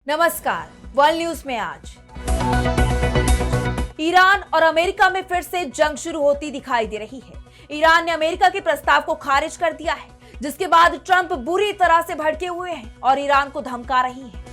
नमस्कार। World news में आज ईरान और अमेरिका में फिर से जंग शुरू होती दिखाई दे रही है। ईरान ने अमेरिका के प्रस्ताव को खारिज कर दिया है, जिसके बाद ट्रंप बुरी तरह से भड़के हुए हैं और ईरान को धमका रही हैं।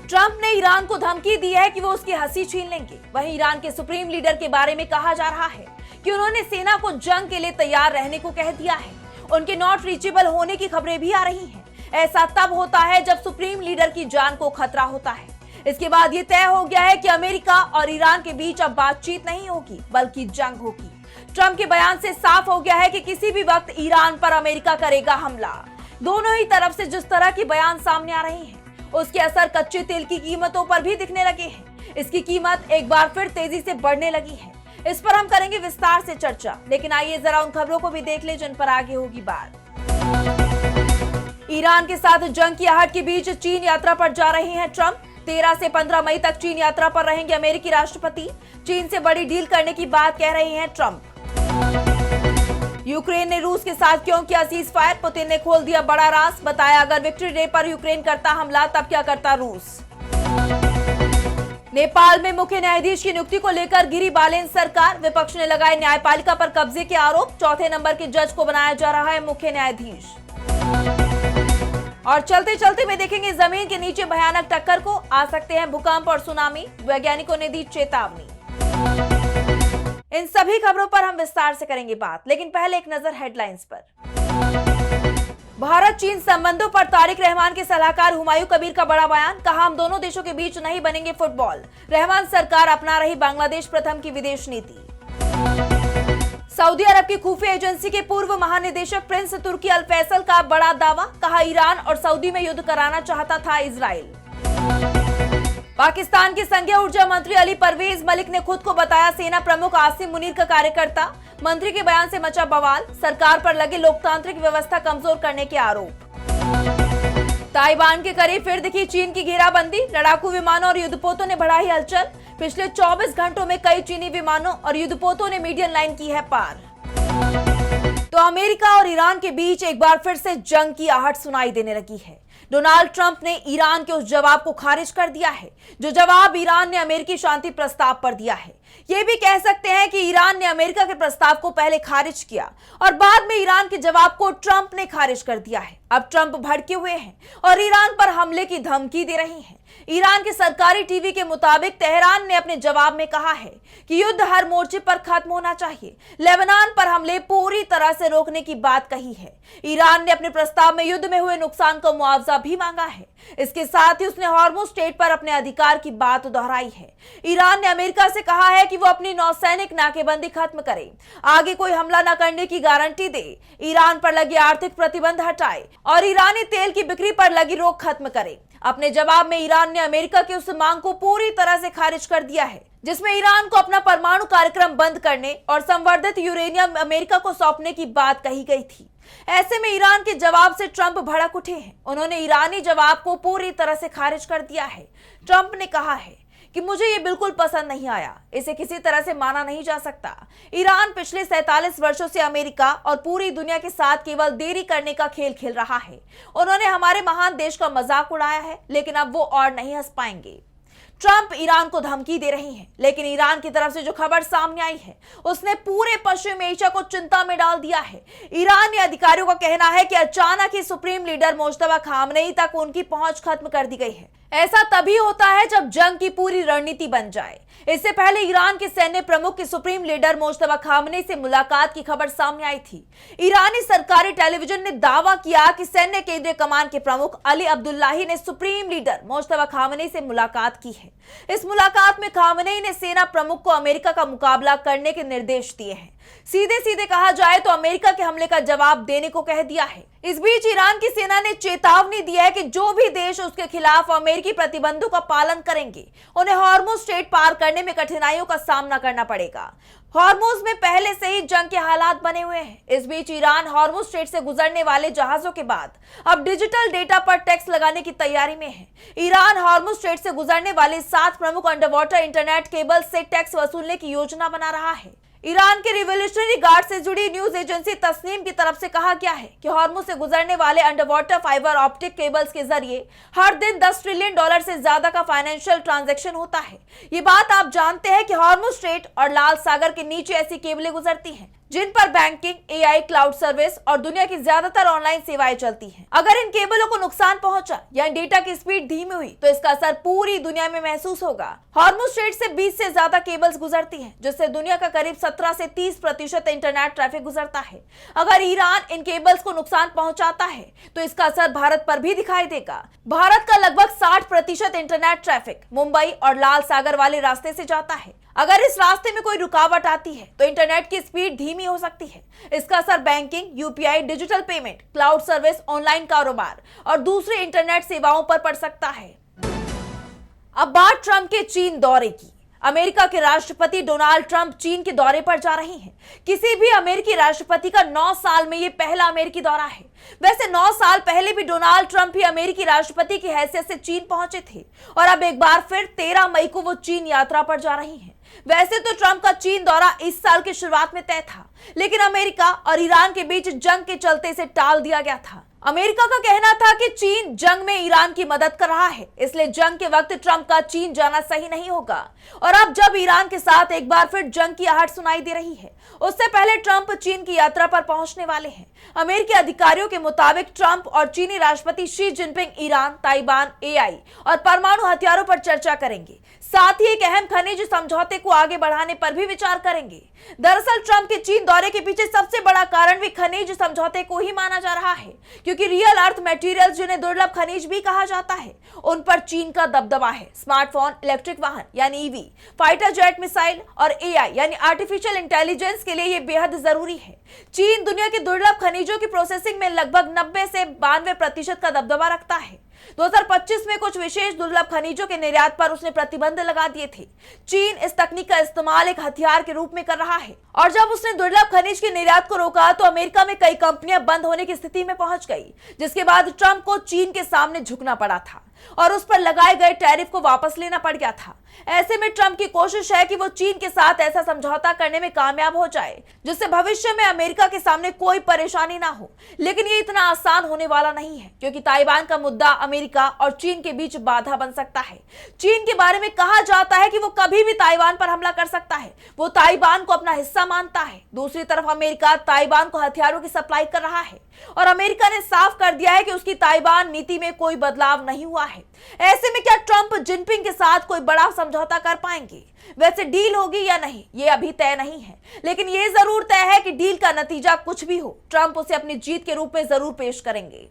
ट्रंप ने ईरान को धमकी दी है कि वो उसकी हंसी छीन लेंगे। वहीं ईरान के सुप्रीम लीडर के बारे में कहा जा रहा है कि उन्होंने सेना को जंग के लिए तैयार रहने को कह दिया है। उनके नॉट रीचेबल होने की खबरें भी आ रही हैं। ऐसा तब होता है जब सुप्रीम लीडर की जान को खतरा होता है। इसके बाद ये तय हो गया है कि अमेरिका और ईरान के बीच अब बातचीत नहीं होगी, बल्कि जंग होगी। ट्रंप के बयान से साफ हो गया है कि किसी भी वक्त ईरान पर अमेरिका करेगा हमला। दोनों ही तरफ से जिस तरह के बयान सामने आ रहे हैं, उसके असर कच्चे तेल की कीमतों पर भी दिखने लगे हैं। इसकी कीमत एक बार फिर तेजी से बढ़ने लगी है। इस पर हम करेंगे विस्तार से चर्चा, लेकिन आइए जरा उन खबरों को भी देख ले जिन पर आगे होगी बात। ईरान के साथ जंग की आहट के बीच चीन यात्रा पर जा रहे हैं ट्रंप। 13 से 15 मई तक चीन यात्रा पर रहेंगे अमेरिकी राष्ट्रपति। चीन से बड़ी डील करने की बात कह रहे हैं ट्रंप। यूक्रेन ने रूस के साथ क्यों किया सीज फायर? पुतिन ने खोल दिया बड़ा राज। बताया अगर विक्ट्री डे पर यूक्रेन करता हमला तब क्या करता रूस। नेपाल में मुख्य न्यायाधीश की नियुक्ति को लेकर गिरी बालेन सरकार। विपक्ष ने लगाए न्यायपालिका पर कब्जे के आरोप। चौथे नंबर के जज को बनाया जा रहा है मुख्य न्यायाधीश। और चलते चलते में देखेंगे जमीन के नीचे भयानक टक्कर को। आ सकते हैं भूकंप और सुनामी, वैज्ञानिकों ने दी चेतावनी। इन सभी खबरों पर हम विस्तार से करेंगे बात, लेकिन पहले एक नजर हेडलाइंस पर। भारत चीन संबंधों पर तारिक रहमान के सलाहकार हुमायूं कबीर का बड़ा बयान। कहा हम दोनों देशों के बीच नहीं बनेंगे फुटबॉल। रहमान सरकार अपना रही बांग्लादेश प्रथम की विदेश नीति। सऊदी अरब की खुफिया एजेंसी के पूर्व महानिदेशक प्रिंस तुर्की अल फैसल का बड़ा दावा। कहा ईरान और सऊदी में युद्ध कराना चाहता था इजराइल। पाकिस्तान के संघीय ऊर्जा मंत्री अली परवेज मलिक ने खुद को बताया सेना प्रमुख आसिम मुनीर का कार्यकर्ता। मंत्री के बयान से मचा बवाल। सरकार पर लगे लोकतांत्रिक व्यवस्था कमजोर करने के आरोप। ताइवान के करीब फिर दिखी चीन की घेराबंदी। लड़ाकू विमानों और युद्धपोतों ने बढ़ाई हलचल। पिछले 24 घंटों में कई चीनी विमानों और युद्धपोतों ने मीडियन लाइन की है पार। तो अमेरिका और ईरान के बीच एक बार फिर से जंग की आहट सुनाई देने लगी है। डोनाल्ड ट्रंप ने ईरान के उस जवाब को खारिज कर दिया है जो जवाब ईरान ने अमेरिकी शांति प्रस्ताव पर दिया है। ये भी कह सकते हैं कि ईरान ने अमेरिका के प्रस्ताव को पहले खारिज किया और बाद में ईरान के जवाब को ट्रंप ने खारिज कर दिया है। अब ट्रंप भड़के हुए हैं और ईरान पर हमले की धमकी दे रही हैं। ईरान के सरकारी टीवी के मुताबिक तेहरान ने अपने जवाब में कहा है कि युद्ध हर मोर्चे पर खत्म होना चाहिए। लेबनान पर हमले पूरी तरह से रोकने की बात कही है। ईरान ने अपने प्रस्ताव में युद्ध में हुए नुकसान का मुआवजा भी मांगा है। इसके साथ ही उसने हॉर्मुज स्ट्रेट पर अपने अधिकार की बात दोहराई है। ईरान ने अमेरिका से कहा है कि वो अपनी नौसैनिक नाकेबंदी खत्म करे, आगे कोई हमला न करने की गारंटी दे, ईरान पर लगे आर्थिक प्रतिबंध हटाए और ईरानी तेल की बिक्री पर लगी रोक खत्म करे। अपने जवाब में ईरान ने अमेरिका की उस मांग को पूरी तरह से खारिज कर दिया है जिसमें ईरान को अपना परमाणु कार्यक्रम बंद करने और संवर्धित यूरेनियम अमेरिका को सौंपने की बात कही गई थी। ऐसे में ईरान के जवाब से ट्रंप भड़क उठे हैं। उन्होंने ईरानी जवाब को पूरी तरह से खारिज कर दिया है। ट्रंप ने कहा है कि मुझे ये बिल्कुल पसंद नहीं आया, इसे किसी तरह से माना नहीं जा सकता। ईरान पिछले 47 वर्षों से अमेरिका और पूरी दुनिया के साथ केवल देरी करने का खेल खेल रहा है। उन्होंने हमारे महान देश का मजाक उड़ाया है, लेकिन अब वो और नहीं हंस पाएंगे। ट्रंप ईरान को धमकी दे रही हैं, लेकिन ईरान की तरफ से जो खबर सामने आई है उसने पूरे पश्चिम एशिया को चिंता में डाल दिया है। ईरानी अधिकारियों का कहना है कि अचानक ही सुप्रीम लीडर मुज्तबा खामनेई तक उनकी पहुंच खत्म कर दी गई है। ऐसा तभी होता है जब जंग की पूरी रणनीति बन जाए। इससे पहले ईरान के सैन्य प्रमुख की सुप्रीम लीडर मुज्तबा खामनेई से मुलाकात की खबर सामने आई थी। ईरानी सरकारी टेलीविजन ने दावा किया कि सैन्य केंद्रीय कमान के प्रमुख अली अब्दुल्लाही ने सुप्रीम लीडर मुज्तबा खामनेई से मुलाकात की है। इस मुलाकात में खामनेई ने सेना प्रमुख को अमेरिका का मुकाबला करने के निर्देश दिए हैं। सीधे सीधे कहा जाए तो अमेरिका के हमले का जवाब देने को कह दिया है। इस बीच ईरान की सेना ने चेतावनी दी है कि जो भी देश उसके खिलाफ अमेरिकी प्रतिबंधों का पालन करेंगे उन्हें हॉर्मुज स्ट्रेट पार करने में कठिनाइयों का सामना करना पड़ेगा। हॉर्मुज में पहले से ही जंग के हालात बने हुए हैं। इस बीच ईरान हॉर्मुज स्ट्रेट से गुजरने वाले जहाजों के बाद अब डिजिटल डेटा पर टैक्स लगाने की तैयारी में है। ईरान हॉर्मुज स्ट्रेट से गुजरने वाले 7 प्रमुख अंडर वाटर इंटरनेट केबल से टैक्स वसूलने की योजना बना रहा है। ईरान के रिवोल्यूशनरी गार्ड से जुड़ी न्यूज एजेंसी तस्नीम की तरफ से कहा गया है कि हॉर्मुज से गुजरने वाले under water fibre optic cables के जरिए हर दिन $10 ट्रिलियन से ज्यादा का फाइनेंशियल ट्रांजैक्शन होता है। ये बात आप जानते हैं कि हॉर्मुज स्ट्रेट और लाल सागर के नीचे ऐसी केबलें गुजरती हैं जिन पर बैंकिंग, एआई, क्लाउड सर्विस और दुनिया की ज्यादातर ऑनलाइन सेवाएं चलती हैं। अगर इन केबलों को नुकसान पहुंचा या डेटा की स्पीड धीमी हुई तो इसका असर पूरी दुनिया में महसूस होगा। हॉर्मुज स्ट्रेट से 20 से ज्यादा केबल्स गुजरती हैं, जिससे दुनिया का करीब 17 से 30% इंटरनेट ट्रैफिक गुजरता है। अगर ईरान इन केबल्स को नुकसान पहुंचाता है तो इसका असर भारत पर भी दिखाई देगा। भारत का लगभग 60% इंटरनेट ट्रैफिक मुंबई और लाल सागर वाले रास्ते से जाता है। अगर इस रास्ते में कोई रुकावट आती है तो इंटरनेट की स्पीड धीमी हो सकती है। इसका असर banking, UPI, digital payment, cloud service, online कारोबार और दूसरी इंटरनेट सेवाओं पर पड़ सकता है। अब बात ट्रंप के चीन दौरे की। अमेरिका के राष्ट्रपति डोनाल्ड ट्रंप चीन के दौरे पर जा रहे हैं। किसी भी अमेरिकी राष्ट्रपति का 9 साल में ये पहला अमेरिकी दौरा है। वैसे 9 साल पहले भी डोनाल्ड ट्रंप ही अमेरिकी राष्ट्रपति की हैसियत से चीन पहुंचे थे और अब एक बार फिर 13 मई को वो चीन यात्रा पर जा रहे हैं। वैसे तो ट्रंप का चीन दौरा इस साल की शुरुआत में तय था, लेकिन अमेरिका और ईरान के बीच जंग के चलते इसे टाल दिया गया था। अमेरिका का कहना था कि चीन जंग में ईरान की मदद कर रहा है, इसलिए जंग के वक्त ट्रंप का चीन जाना सही नहीं होगा। और अब जब ईरान के साथ एक बार फिर जंग की आहट सुनाई दे रही है, उससे पहले ट्रंप चीन की यात्रा पर पहुंचने वाले हैं। अमेरिकी अधिकारियों के मुताबिक ट्रंप और चीनी राष्ट्रपति Xi Jinping Iran, Taiwan, AI और परमाणु हथियारों पर चर्चा करेंगे। साथ ही एक अहम खनिज समझौते को आगे बढ़ाने पर भी विचार करेंगे। दरअसल ट्रंप के चीन दौरे के पीछे सबसे बड़ा कारण भी खनिज समझौते को ही माना जा रहा है, क्योंकि रियल अर्थ मटेरियल्स, जिन्हें दुर्लभ खनिज भी कहा जाता है, उन पर चीन का दबदबा है। स्मार्टफोन, इलेक्ट्रिक वाहन यानी ईवी, फाइटर जेट मिसाइल और एआई यानी आर्टिफिशियल इंटेलिजेंस के लिए ये बेहद जरूरी है। चीन दुनिया के दुर्लभ खनिजों की प्रोसेसिंग में लगभग 90 से 92% का दबदबा रखता है। 2025 में कुछ विशेष दुर्लभ खनिजों के निर्यात पर उसने प्रतिबंध लगा दिए थे। चीन इस तकनीक का इस्तेमाल एक हथियार के रूप में कर रहा है और जब उसने दुर्लभ खनिज के निर्यात को रोका तो अमेरिका में कई कंपनियां बंद होने की स्थिति में पहुंच गई, जिसके बाद ट्रंप को चीन के सामने झुकना पड़ा था और उस पर लगाए गए टैरिफ को वापस लेना पड़ गया था। ऐसे में ट्रंप की कोशिश है कि वो चीन के साथ ऐसा समझौता करने में कामयाब हो जाए जिससे भविष्य में अमेरिका के सामने कोई परेशानी ना हो। लेकिन ये इतना आसान होने वाला नहीं है, क्योंकि ताइवान का मुद्दा अमेरिका और चीन के बीच बाधा बन सकता है। चीन के बारे में कहा जाता है कि वो कभी भी ताइवान पर हमला कर सकता है। वो ताइवान को अपना हिस्सा मानता है। दूसरी तरफ अमेरिका ताइवान को हथियारों की सप्लाई कर रहा है और अमेरिका ने साफ कर दिया है कि उसकी ताइवान नीति में कोई बदलाव नहीं हुआ है। ऐसे में क्या ट्रंप जिनपिंग के साथ कोई बड़ा समझौता कर पाएंगे? वैसे डील होगी या नहीं ये अभी तय नहीं है, लेकिन ये जरूर तय है कि डील का नतीजा कुछ भी हो, ट्रंप उसे अपनी जीत के रूप में जरूर पेश करेंगे।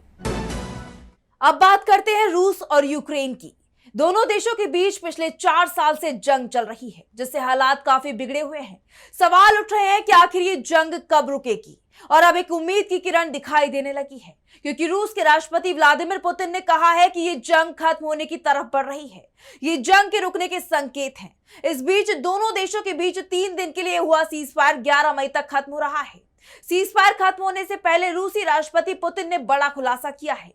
अब बात करते हैं रूस और यूक्रेन की। दोनों देशों के बीच पिछले 4 साल से जंग चल रही है, जिससे हालात काफी बिगड़े हुए हैं। सवाल उठ रहे हैं कि आखिर ये जंग कब रुकेगी, और अब एक उम्मीद की किरण दिखाई देने लगी है, क्योंकि रूस के राष्ट्रपति व्लादिमीर पुतिन ने कहा है कि ये जंग खत्म होने की तरफ बढ़ रही है। ये जंग के रुकने के संकेत हैं। इस बीच दोनों देशों के बीच 3 दिन के लिए हुआ सीजफायर 11 मई तक खत्म हो रहा है। सीजफायर खत्म होने से पहले रूसी राष्ट्रपति पुतिन ने बड़ा खुलासा किया है।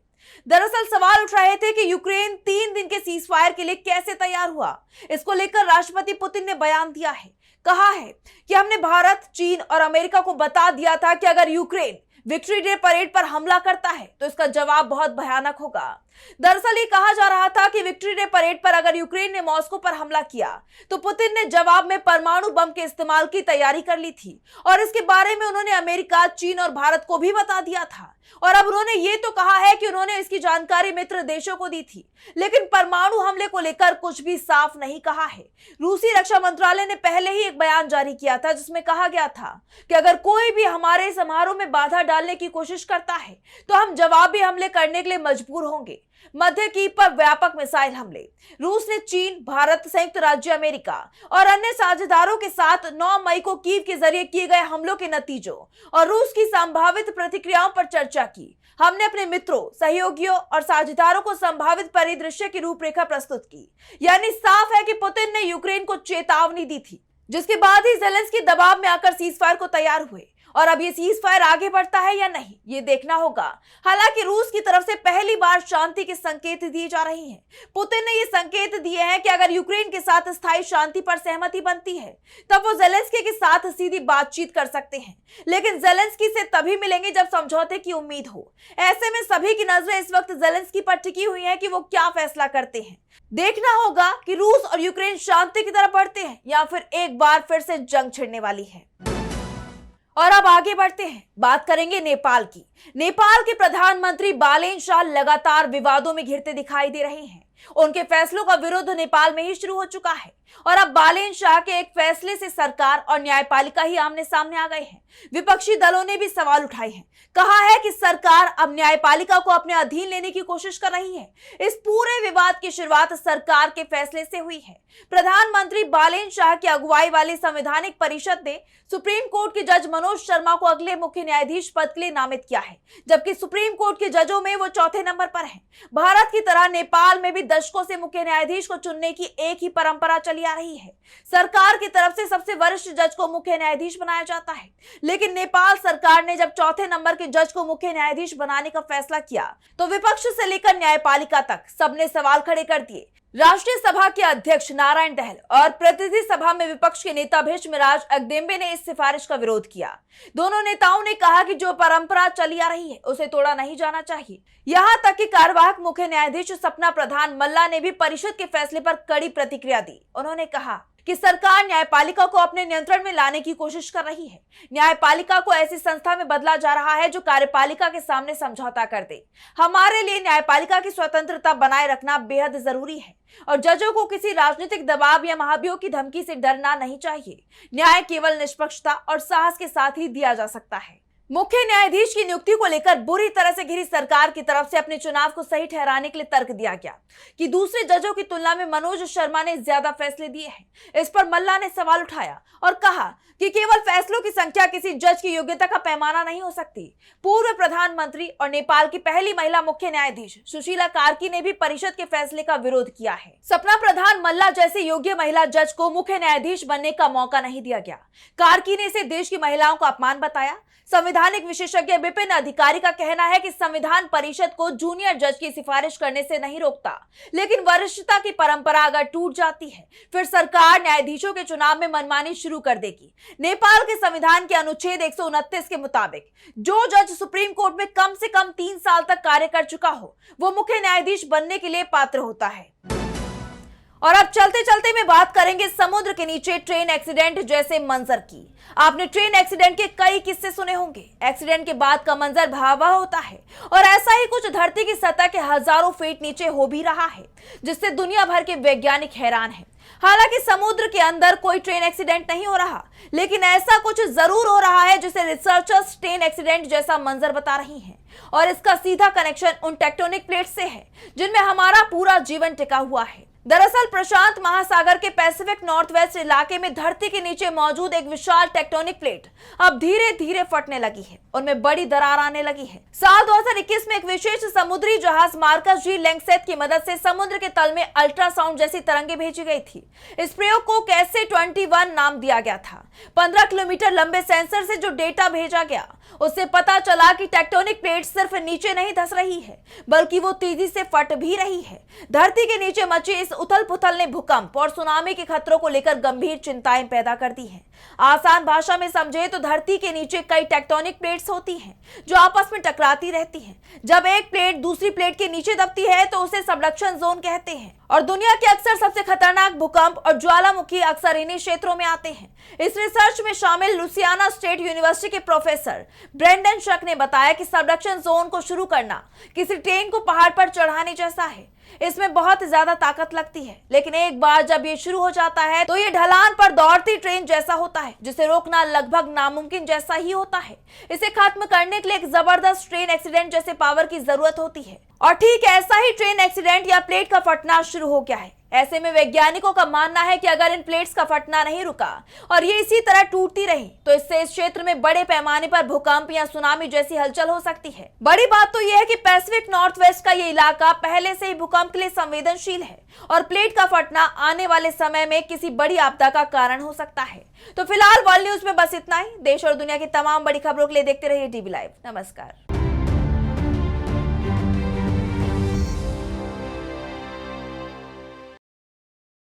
दरअसल सवाल उठ रहे थे कि यूक्रेन 3 दिन के सीजफायर के लिए कैसे तैयार हुआ। इसको लेकर राष्ट्रपति पुतिन ने बयान दिया है। कहा है कि हमने भारत, चीन और अमेरिका को बता दिया था कि अगर यूक्रेन विक्ट्री डे परेड पर हमला करता है तो इसका जवाब बहुत भयानक होगा। दरअसल ये कहा जा रहा था कि विक्ट्री डे परेड पर अगर यूक्रेन ने मॉस्को पर हमला किया तो पुतिन ने जवाब में परमाणु बम के इस्तेमाल की तैयारी कर ली थी और इसके बारे में उन्होंने अमेरिका, चीन और भारत को भी बता दिया था। और अब उन्होंने ये तो कहा है कि उन्होंने इसकी जानकारी मित्र देशों को दी थी, लेकिन परमाणु हमले को लेकर कुछ भी साफ नहीं कहा है। रूसी रक्षा मंत्रालय ने पहले ही एक बयान जारी किया था जिसमें कहा गया था कि अगर कोई भी हमारे समारोह में बाधा डालने की कोशिश करता है तो हम जवाबी हमले करने के लिए मजबूर होंगे। मध्य कीव पर व्यापक मिसाइल हमले। रूस ने चीन, भारत, संयुक्त राज्य अमेरिका और अन्य साझेदारों के साथ 9 मई को कीव के जरिए किए गए हमलों के नतीजों और रूस की संभावित प्रतिक्रियाओं पर चर्चा की। हमने अपने मित्रों, सहयोगियों और साझेदारों को संभावित परिदृश्य की रूपरेखा प्रस्तुत की। यानी साफ है कि पुतिन ने यूक्रेन को चेतावनी दी थी, जिसके बाद ही ज़ेलेंस्की दबाव में आकर सीजफायर को तैयार हुए। और अब ये सीज फायर आगे बढ़ता है या नहीं, ये देखना होगा। हालांकि रूस की तरफ से पहली बार शांति के संकेत दिए जा रहे हैं। पुतिन ने ये संकेत दिए हैं कि अगर यूक्रेन के साथ स्थायी शांति पर सहमति बनती है तब वो जेलेंस्की के साथ सीधी बातचीत कर सकते हैं, लेकिन जेलेंस्की से तभी मिलेंगे जब समझौते की उम्मीद हो। ऐसे में सभी की नजरें इस वक्त जेलेंस्की पर टिकी हुई है कि वो क्या फैसला करते हैं। देखना होगा कि रूस और यूक्रेन शांति की तरफ बढ़ते हैं या फिर एक बार फिर से जंग छिड़ने वाली है। और अब आगे बढ़ते हैं, बात करेंगे नेपाल की। नेपाल के प्रधानमंत्री बालेन शाह लगातार विवादों में घिरते दिखाई दे रहे हैं। उनके फैसलों का विरोध नेपाल में ही शुरू हो चुका है और अब बालेन शाह के एक फैसले से सरकार और न्यायपालिका ही आमने सामने आ गए हैं। विपक्षी दलों ने भी सवाल उठाए हैं, कहा है कि सरकार अब न्यायपालिका को अपने अधीन लेने की कोशिश कर रही है। इस पूरे विवाद की शुरुआत सरकार के फैसले से हुई है। प्रधानमंत्री बालेन शाह की अगुवाई वाली संवैधानिक परिषद ने सुप्रीम कोर्ट के जज मनोज शर्मा को अगले मुख्य न्यायाधीश पद के लिए नामित किया है, जबकि सुप्रीम कोर्ट के जजों में वो चौथे नंबर पर हैं। भारत की तरह नेपाल में भी दशकों से मुख्य न्यायाधीश को चुनने की एक ही परंपरा चली आ रही है। सरकार की तरफ से सबसे वरिष्ठ जज को मुख्य न्यायाधीश बनाया जाता है, लेकिन नेपाल सरकार ने जब चौथे नंबर के जज को मुख्य न्यायाधीश बनाने का फैसला किया तो विपक्ष से लेकर न्यायपालिका तक सबने सवाल खड़े कर दिए। राष्ट्रीय सभा के अध्यक्ष नारायण दहल और प्रतिनिधि सभा में विपक्ष के नेता भीष्मराज अगदेम्बे ने इस सिफारिश का विरोध किया। दोनों नेताओं ने कहा कि जो परंपरा चली आ रही है उसे तोड़ा नहीं जाना चाहिए। यहां तक कि कार्यवाहक मुख्य न्यायाधीश सपना प्रधान मल्ला ने भी परिषद के फैसले पर कड़ी प्रतिक्रिया दी। उन्होंने कहा कि सरकार न्यायपालिका को अपने नियंत्रण में लाने की कोशिश कर रही है। न्यायपालिका को ऐसी संस्था में बदला जा रहा है जो कार्यपालिका के सामने समझौता कर दे। हमारे लिए न्यायपालिका की स्वतंत्रता बनाए रखना बेहद जरूरी है और जजों को किसी राजनीतिक दबाव या महाभियोग की धमकी से डरना नहीं चाहिए। न्याय केवल निष्पक्षता और साहस के साथ ही दिया जा सकता है। मुख्य न्यायाधीश की नियुक्ति को लेकर बुरी तरह से घिरी सरकार की तरफ से अपने चुनाव को सही ठहराने के लिए तर्क दिया गया कि दूसरे जजों की तुलना में मनोज शर्मा ने ज्यादा फैसले दिए हैं। इस पर मल्ला ने सवाल उठाया और कहा कि केवल फैसलों की संख्या किसी जज की योग्यता का पैमाना नहीं हो सकती। पूर्व प्रधानमंत्री और नेपाल की पहली महिला मुख्य न्यायाधीश सुशीला कार्की ने भी परिषद के फैसले का विरोध किया है। सपना प्रधान मल्ला जैसे योग्य महिला जज को मुख्य न्यायाधीश बनने का मौका नहीं दिया गया। कार्की ने इसे देश की महिलाओं का अपमान बताया। संवैधानिक विशेषज्ञ विपिन अधिकारी का कहना है कि संविधान परिषद को जूनियर जज की सिफारिश करने से नहीं रोकता, लेकिन वरिष्ठता की परंपरा अगर टूट जाती है फिर सरकार न्यायाधीशों के चुनाव में मनमानी शुरू कर देगी। नेपाल के संविधान के अनुच्छेद 129 के मुताबिक जो जज सुप्रीम कोर्ट में कम से कम 3 साल तक कार्य कर चुका हो वो मुख्य न्यायाधीश बनने के लिए पात्र होता है। और अब चलते चलते में बात करेंगे समुद्र के नीचे ट्रेन एक्सीडेंट जैसे मंजर की। आपने ट्रेन एक्सीडेंट के कई किस्से सुने होंगे। एक्सीडेंट के बाद का मंजर भयावह होता है और ऐसा ही कुछ धरती की सतह के हजारों फीट नीचे हो भी रहा है, जिससे दुनिया भर के वैज्ञानिक हैरान हैं। हालांकि समुद्र के अंदर कोई ट्रेन एक्सीडेंट नहीं हो रहा, लेकिन ऐसा कुछ जरूर हो रहा है जिसे रिसर्चर्स ट्रेन एक्सीडेंट जैसा मंजर बता रही हैं। और इसका सीधा कनेक्शन उन टेक्टोनिक प्लेट से है जिनमें हमारा पूरा जीवन टिका हुआ है। दरअसल प्रशांत महासागर के पैसिफिक नॉर्थ वेस्ट इलाके में धरती के नीचे मौजूद एक विशाल टेक्टोनिक प्लेट अब धीरे धीरे फटने लगी है, उनमें बड़ी दरार आने लगी है। साल 2021 में एक विशेष समुद्री जहाज मार्कस जी लैंगसेट की मदद से समुद्र के तल में अल्ट्रासाउंड जैसी तरंगें भेजी गई थी। इस प्रयोग को कैसे 21 नाम दिया गया था। 15 किलोमीटर लंबे सेंसर से जो डेटा भेजा गया उससे पता चला कि टेक्टोनिक प्लेट सिर्फ नीचे नहीं धंस रही है, बल्कि वो तेजी से फट भी रही है। धरती के नीचे मची इस उथल पुथल ने भूकंप और सुनामी के खतरों को लेकर गंभीर चिंताएं पैदा कर दी हैं। आसान भाषा में समझे तो धरती के नीचे कई टेक्टोनिक प्लेट्स होती हैं जो आपस में टकराती रहती हैं। जब एक प्लेट दूसरी प्लेट के नीचे दबती है तो उसे सबडक्शन जोन कहते हैं और दुनिया के अक्सर सबसे खतरनाक भूकंप और ज्वालामुखी अक्सर इन्हीं क्षेत्रों में आते हैं। इस रिसर्च में शामिल लुसियाना स्टेट यूनिवर्सिटी के प्रोफेसर ब्रेंडन शक ने बताया कि सबडक्शन जोन को शुरू करना किसी ट्रेन को पहाड़ पर चढ़ाने जैसा है। इसमें बहुत ज्यादा ताकत लगती है, लेकिन एक बार जब ये शुरू हो जाता है तो ये ढलान पर दौड़ती ट्रेन जैसा होता है, जिसे रोकना लगभग नामुमकिन जैसा ही होता है। इसे खत्म करने के लिए एक जबरदस्त ट्रेन एक्सीडेंट जैसे पावर की जरूरत होती है और ठीक ऐसा ही ट्रेन एक्सीडेंट या प्लेट का फटना शुरू हो गया है। ऐसे में वैज्ञानिकों का मानना है कि अगर इन प्लेट्स का फटना नहीं रुका और ये इसी तरह टूटती रही तो इससे इस क्षेत्र में बड़े पैमाने पर भूकंप या सुनामी जैसी हलचल हो सकती है। बड़ी बात तो यह है कि पैसिफिक नॉर्थ वेस्ट का ये इलाका पहले से ही भूकंप के लिए संवेदनशील है और प्लेट का फटना आने वाले समय में किसी बड़ी आपदा का कारण हो सकता है। तो फिलहाल वर्ल्ड न्यूज में बस इतना ही। देश और दुनिया की तमाम बड़ी खबरों के लिए देखते रहिए DB लाइव। नमस्कार।